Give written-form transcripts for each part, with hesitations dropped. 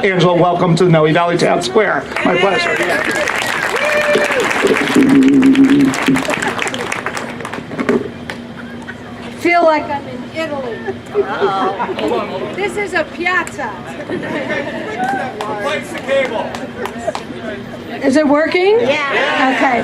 Angela, welcome to the Noe Valley Town Square. My pleasure. Feel like I'm in Italy. This is a piazza. Flex the cable. Is it working? Yeah. Okay.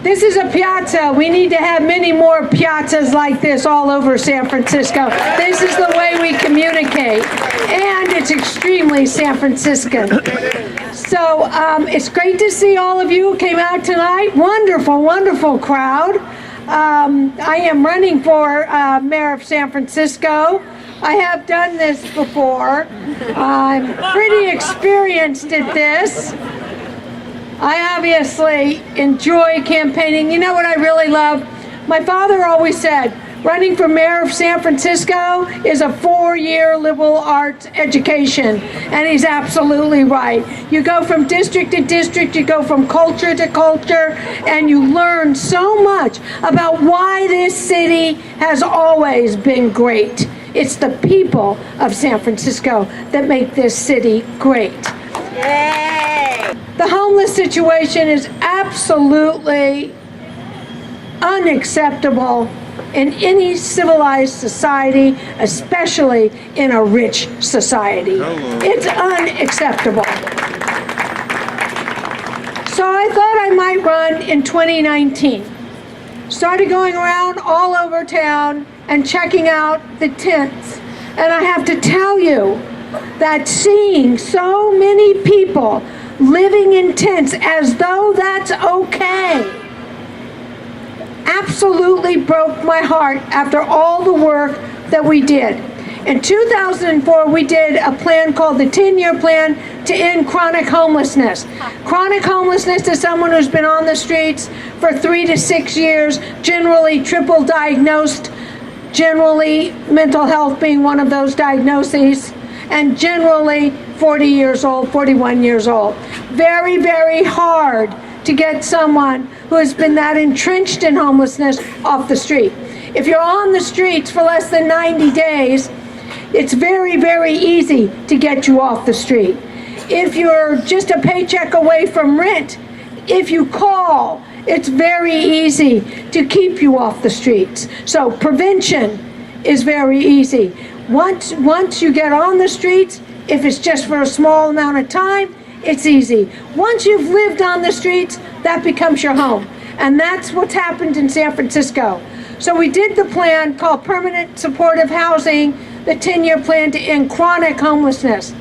This is a piazza. We need to have many more piazzas like this all over San Francisco. This is the way we communicate. And it's extremely San Franciscan. So it's great to see all of you who came out tonight. Wonderful, wonderful crowd. I am running for mayor of San Francisco. I have done this before. I'm pretty experienced at this. I obviously enjoy campaigning. You know what I really love? My father always said, running for mayor of San Francisco is a 4-year liberal arts education. And he's absolutely right. You go from district to district, you go from culture to culture, and you learn so much about why this city has always been great. It's the people of San Francisco that make this city great. Yay! The homeless situation is absolutely unacceptable in any civilized society, especially in a rich society. It's unacceptable. So I thought I might run in 2019. Started going around all over town and checking out the tents. And I have to tell you that seeing so many people living in tents as though that's okay absolutely broke my heart after all the work that we did. In 2004, we did a plan called the 10-year plan to end chronic homelessness. Chronic homelessness is someone who's been on the streets for 3 to 6 years, generally triple diagnosed, generally mental health being one of those diagnoses, and generally 40 years old, 41 years old. Very, very hard to get someone who has been that entrenched in homelessness off the street. If you're on the streets for less than 90 days, it's very, very easy to get you off the street. If you're just a paycheck away from rent, if you call, it's very easy to keep you off the streets. So prevention is very easy. Once you get on the streets, if it's just for a small amount of time, it's easy. Once you've lived on the streets, that becomes your home. And that's what's happened in San Francisco. So we did the plan called Permanent Supportive Housing, the 10-year plan to end chronic homelessness.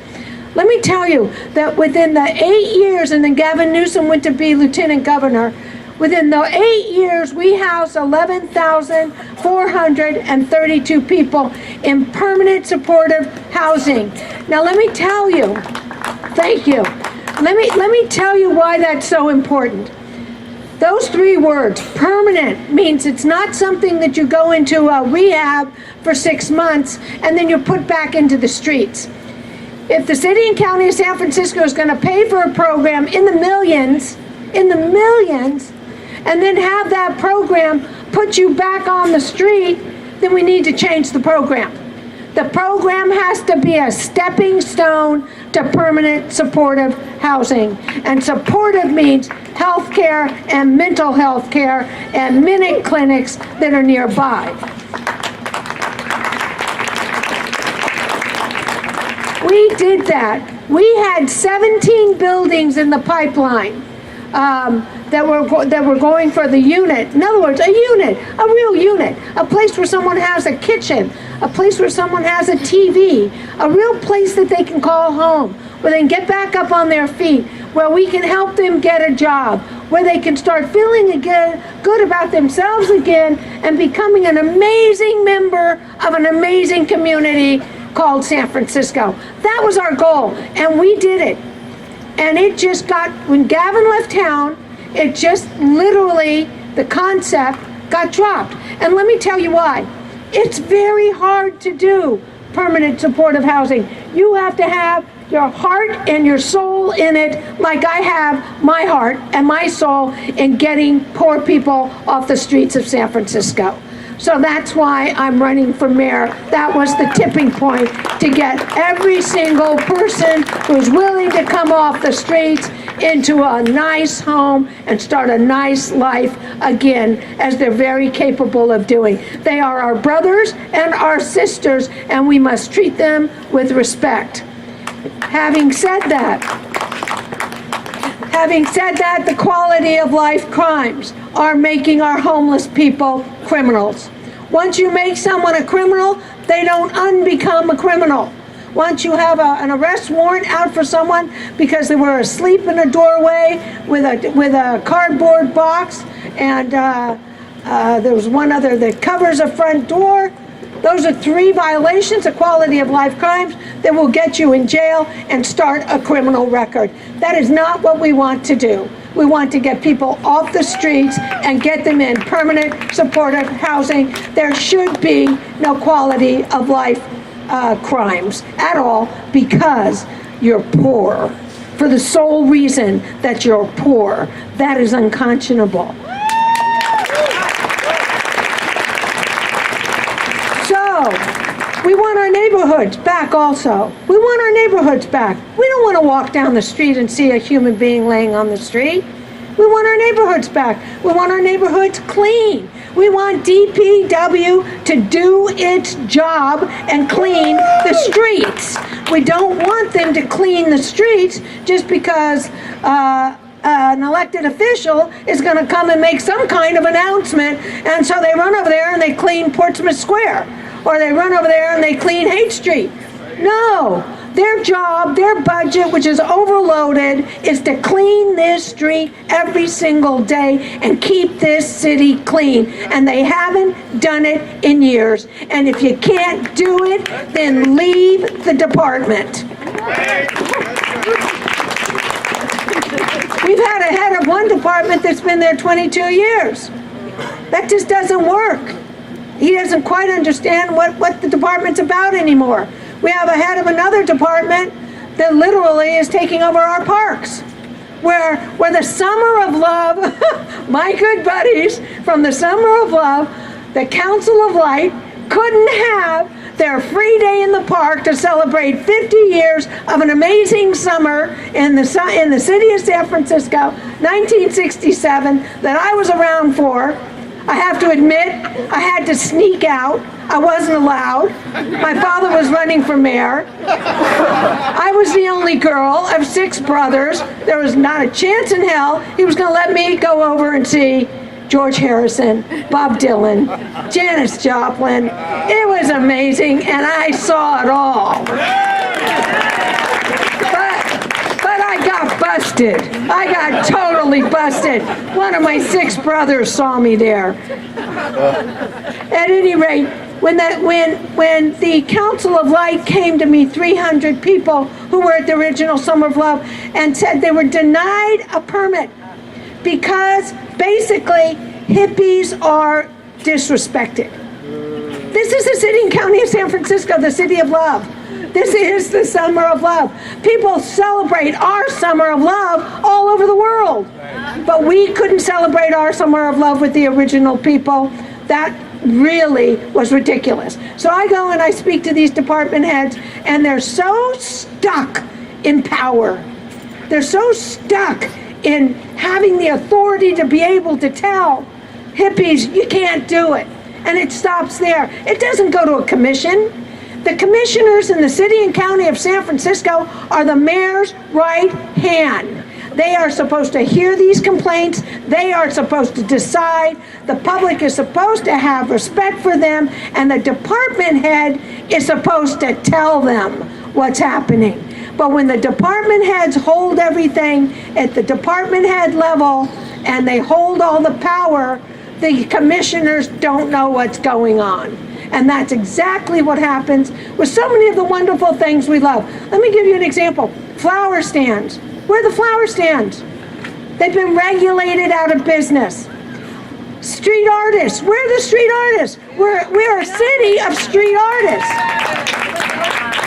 Let me tell you that within the 8 years, and then Gavin Newsom went to be lieutenant governor, within the 8 years, we housed 11,432 people in permanent supportive housing. Now let me tell you, thank you. Let me tell you why that's so important. Those 3 words, permanent, means it's not something that you go into a rehab for 6 months and then you're put back into the streets. If the city and county of San Francisco is going to pay for a program in the millions, and then have that program put you back on the street, then we need to change the program. The program has to be a stepping stone to permanent supportive housing. And supportive means health care and mental health care and minute clinics that are nearby. We did that. We had 17 buildings in the pipeline that were going for the unit. In other words, a unit, a real unit, a place where someone has a kitchen, a place where someone has a TV, a real place that they can call home, where they can get back up on their feet, where we can help them get a job, where they can start feeling again good about themselves again and becoming an amazing member of an amazing community called San Francisco. That was our goal, and we did it. And it just got, when Gavin left town, it just literally, the concept got dropped. And let me tell you why. It's very hard to do permanent supportive housing. You have to have your heart and your soul in it, like I have my heart and my soul in getting poor people off the streets of San Francisco. So that's why I'm running for mayor. That was the tipping point to get every single person who's willing to come off the streets into a nice home and start a nice life again, as they're very capable of doing. They are our brothers and our sisters, and we must treat them with respect. Having said that, the quality of life crimes are making our homeless people criminals. Once you make someone a criminal, they don't unbecome a criminal. Once you have an arrest warrant out for someone because they were asleep in a doorway with a cardboard box, and there was one other that covers a front door. Those are 3 violations of quality of life crimes that will get you in jail and start a criminal record. That is not what we want to do. We want to get people off the streets and get them in permanent supportive housing. There should be no quality of life crimes at all because you're poor. For the sole reason that you're poor. That is unconscionable. We want our neighborhoods back also. We want our neighborhoods back. We don't want to walk down the street and see a human being laying on the street. We want our neighborhoods back. We want our neighborhoods clean. We want DPW to do its job and clean the streets. We don't want them to clean the streets just because an elected official is going to come and make some kind of announcement, and so they run over there and they clean Portsmouth Square. Or they run over there and they clean Haight Street. No, their job, their budget, which is overloaded, is to clean this street every single day and keep this city clean. And they haven't done it in years. And if you can't do it, then leave the department. We've had a head of one department that's been there 22 years. That just doesn't work. He doesn't quite understand what the department's about anymore. We have a head of another department that literally is taking over our parks. Where the Summer of Love, my good buddies from the Summer of Love, the Council of Light, couldn't have their free day in the park to celebrate 50 years of an amazing summer in the city of San Francisco, 1967, that I was around for. I have to admit, I had to sneak out. I wasn't allowed. My father was running for mayor. I was the only girl of 6 brothers. There was not a chance in hell he was going to let me go over and see George Harrison, Bob Dylan, Janis Joplin. It was amazing, and I saw it all. But I got busted. I got totally busted. One of my 6 brothers saw me there. At any rate, when the Council of Light came to me, 300 people who were at the original Summer of Love, and said they were denied a permit because basically hippies are disrespected. This is the city and county of San Francisco, the city of love. This is the Summer of Love. People celebrate our Summer of Love all over the world. But we couldn't celebrate our Summer of Love with the original people. That really was ridiculous. So I go and I speak to these department heads, and they're so stuck in power. They're so stuck in having the authority to be able to tell hippies, you can't do it. And it stops there. It doesn't go to a commission. The commissioners in the city and county of San Francisco are the mayor's right hand. They are supposed to hear these complaints. They are supposed to decide. The public is supposed to have respect for them, and the department head is supposed to tell them what's happening. But when the department heads hold everything at the department head level and they hold all the power, the commissioners don't know what's going on. And that's exactly what happens with so many of the wonderful things we love. Let me give you an example. Flower stands. Where are the flower stands? They've been regulated out of business. Street artists. Where are the street artists? We're a city of street artists.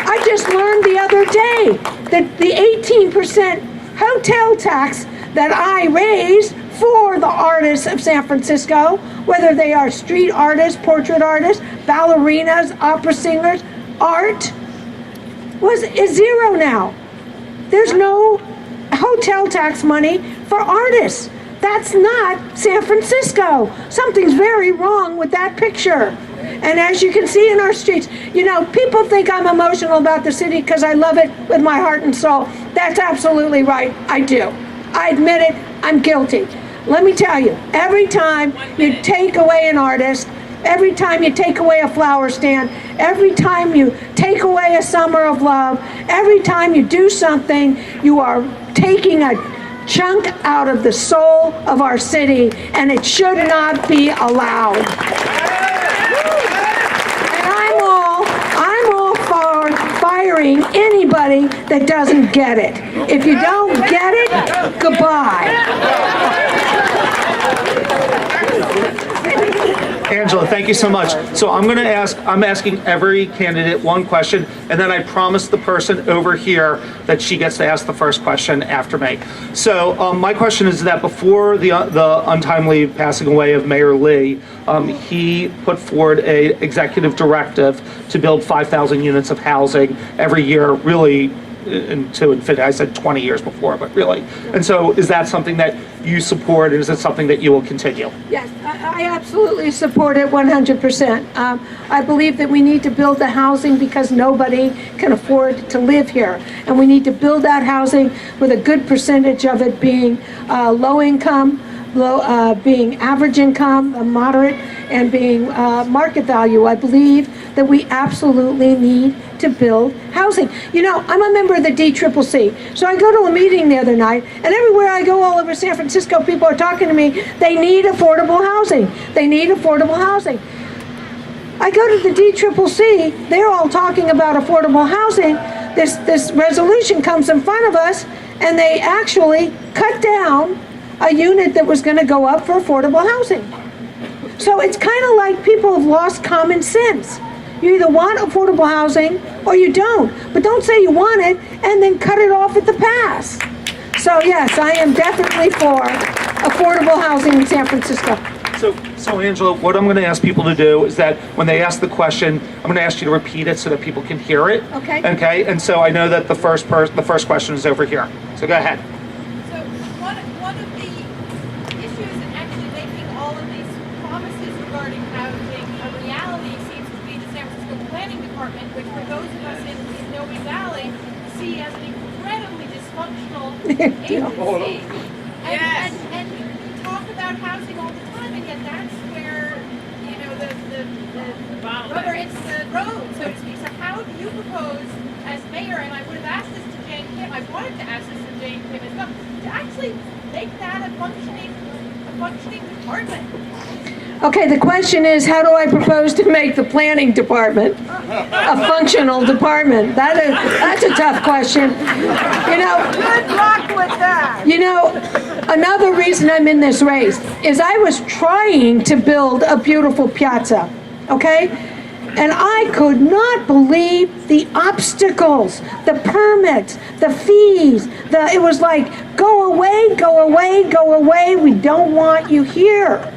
I just learned the other day that the 18% hotel tax that I raise for the artists of San Francisco, whether they are street artists, portrait artists, ballerinas, opera singers. Art is zero now. There's no hotel tax money for artists. That's not San Francisco. Something's very wrong with that picture. And as you can see in our streets, people think I'm emotional about the city because I love it with my heart and soul. That's absolutely right. I do. I admit it. I'm guilty. Let me tell you, every time you take away an artist, every time you take away a flower stand, every time you take away a summer of love, every time you do something, you are taking a chunk out of the soul of our city, and it should not be allowed. And I'm all for firing anybody that doesn't get it. If you don't get it, goodbye. Angela, thank you so much. So I'm asking every candidate one question, and then I promise the person over here that she gets to ask the first question after me. So my question is that before the untimely passing away of Mayor Lee, he put forward a executive directive to build 5,000 units of housing every year, really into infinity. I said 20 years before, but really. And so is that something that you support, and is it something that you will continue? Yes, I absolutely support it 100%. I believe that we need to build the housing because nobody can afford to live here. And we need to build that housing with a good percentage of it being low income, being average income, moderate, and being market value. I believe that we absolutely need to build housing. I'm a member of the DCCC, so I go to a meeting the other night, and everywhere I go all over San Francisco, people are talking to me, they need affordable housing. They need affordable housing. I go to the DCCC, they're all talking about affordable housing. This resolution comes in front of us, and they actually cut down a unit that was going to go up for affordable housing. So it's kind of like people have lost common sense. You either want affordable housing or you don't. But don't say you want it and then cut it off at the pass. So yes, I am definitely for affordable housing in San Francisco. So Angela, what I'm going to ask people to do is that when they ask the question, I'm going to ask you to repeat it so that people can hear it. Okay. Okay. And so I know that the first question is over here. So go ahead. So one of the issues in actually making all of these promises regarding housing a reality seems to be the San Francisco Planning Department, which for those of us in Noe Valley see as an incredibly dysfunctional agency. And we talk about housing all the time, and yet that's where the rubber hits the road, so to speak. So how do you propose, as mayor, and I would have asked this to Jane Kim, I wanted to ask this to Jane Kim as well, to actually make that a functioning department? Okay, the question is, how do I propose to make the planning department a functional department? That's a tough question. Good luck with that. Another reason I'm in this race is I was trying to build a beautiful piazza, okay? And I could not believe the obstacles, the permits, the fees. It was like, go away, go away, go away. We don't want you here.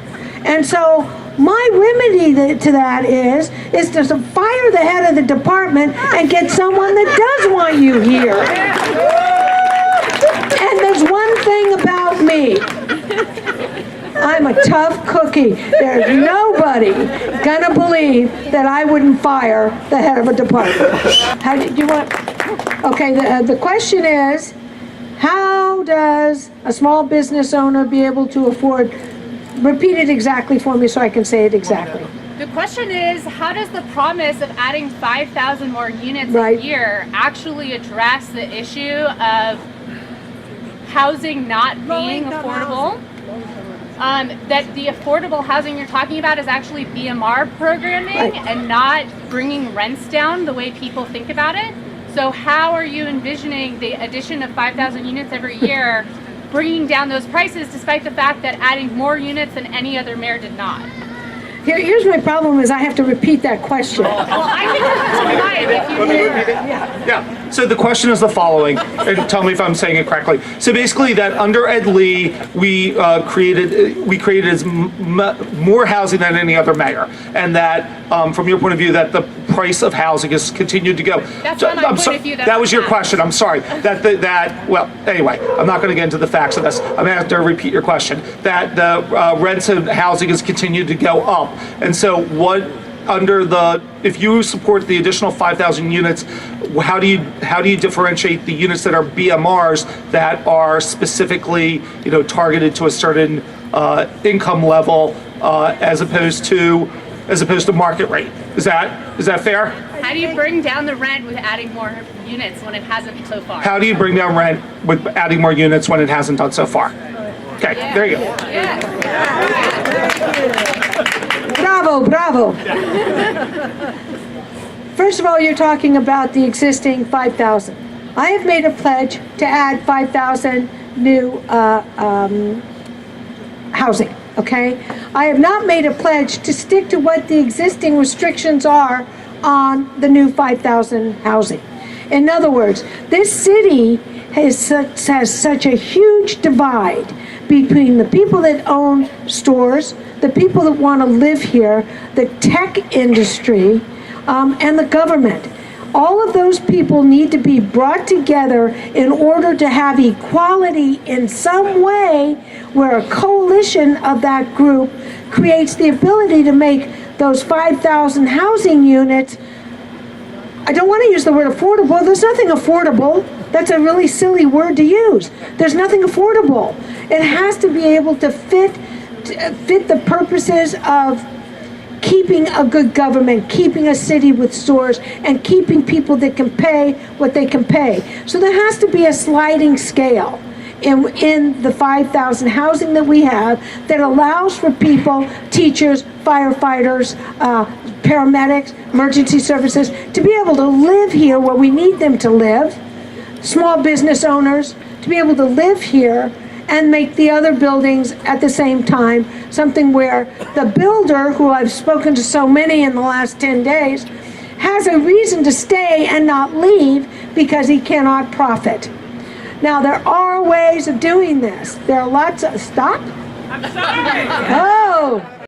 And so my remedy to that is to fire the head of the department and get someone that does want you here. And there's one thing about me. I'm a tough cookie. There's nobody gonna believe that I wouldn't fire the head of a department. How do you want? Okay, the question is, how does a small business owner be able to afford? Repeat it exactly for me so I can say it exactly. The question is, how does the promise of adding 5,000 more units Right. a year actually address the issue of housing not being affordable? That the affordable housing you're talking about is actually BMR programming Right. and not bringing rents down the way people think about it. So how are you envisioning the addition of 5,000 units every year bringing down those prices despite the fact that adding more units than any other mayor did not? Here's my problem is I have to repeat that question. Well, I think that's fine if you Yeah. So the question is the following, and tell me if I'm saying it correctly. So basically, that under Ed Lee, we created more housing than any other mayor, and that from your point of view, that the price of housing has continued to go. That's not my point of view, that's That was your fact. question. I'm sorry. Well, anyway, I'm not going to get into the facts of this. I'm going to have to repeat your question. That the rents of housing has continued to go up, and so what? If you support the additional 5,000 units, how do you differentiate the units that are BMRs that are specifically targeted to a certain income level as opposed to market rate? Is that fair? How do you bring down the rent with adding more units when it hasn't so far? How do you bring down rent with adding more units when it hasn't done so far? Okay, there you go. Bravo. First of all, you're talking about the existing 5,000. I have made a pledge to add 5,000 new housing, okay? I have not made a pledge to stick to what the existing restrictions are on the new 5,000 housing. In other words, this city has such a huge divide between the people that own stores, the people that want to live here, the tech industry, and the government. All of those people need to be brought together in order to have equality in some way where a coalition of that group creates the ability to make those 5,000 housing units. I don't want to use the word affordable. There's nothing affordable. That's a really silly word to use. There's nothing affordable. It has to be able to fit the purposes of keeping a good government, keeping a city with stores, and keeping people that can pay what they can pay. So there has to be a sliding scale in the 5,000 housing that we have that allows for people, teachers, firefighters, paramedics, emergency services, to be able to live here where we need them to live, small business owners, to be able to live here and make the other buildings at the same time something where the builder, who I've spoken to so many in the last 10 days, has a reason to stay and not leave because he cannot profit. Now, there are ways of doing this. There are lots of... Stop? I'm sorry. Oh!